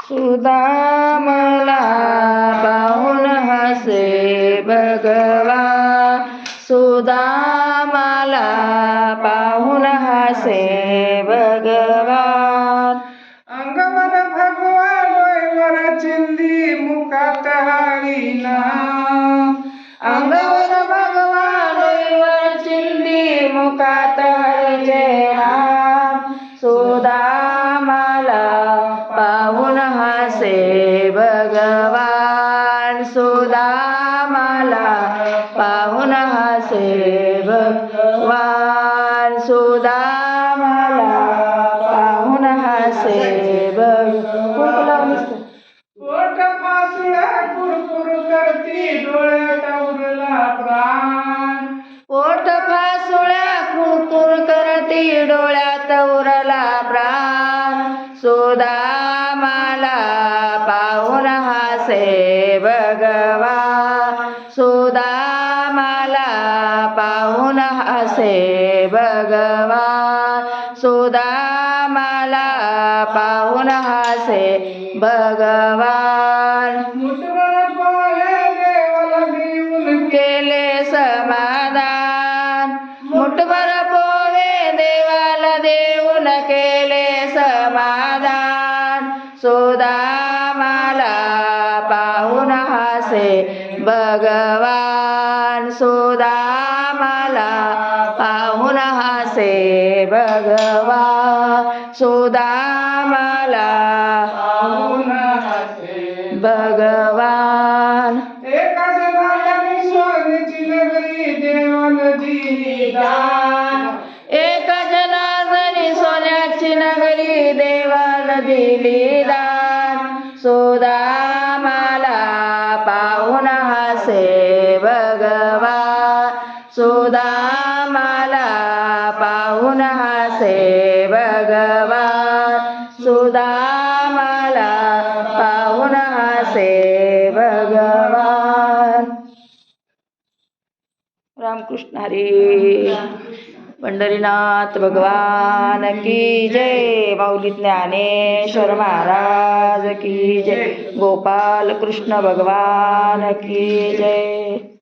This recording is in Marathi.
सुदामाला पाहून हसे भगवान, सुदामाला पाहून हसे भगवान. अंगवर भगवान डोईवर चिंदी मुखात हरिना, अंगवर भगवान डोईवर चिंदी मुखात हरीचे नाम. सुदामाला पाहून हसे भगवान, सुदामाला पाहून हसे भगवान, सुदामाला पाहून हसे भगवान. पोट फासुळ्या कुरकुर करती डोळ्यात उरला प्राण, पोट फासुळ्या कुरकुर करती डोळ्यात उरला प्राण. सुदामाला पाहून हसे भगवान, सुदामाला पाहून हसे भगवान, सुदामाला पाहून हसे भगवान. मुठभर पोहे देवाला देऊन केले समाधान, मुठभर पोहे देवाला देऊन केले समाधान. सुदामाला पाहून हसे भगवान, सुदामाला पाहून हसे भगवान, सुदामाला पाहून हसे भगवान. एका जनाने सोन्याची नगरी देवाला दिली दान, एका जनार्दनी सोन्याची नगरी देवाला दिली दान. सुदामाला पाहून हसे भगवान, सुदामाला पाहून हसे भगवान, सुदामाला पाहून हसे भगवान. रामकृष्ण हरी. पंढरीनाथ भगवान की जय. माऊली ज्ञानेश्वर महाराज की जय. गोपाल कृष्ण भगवान की जय.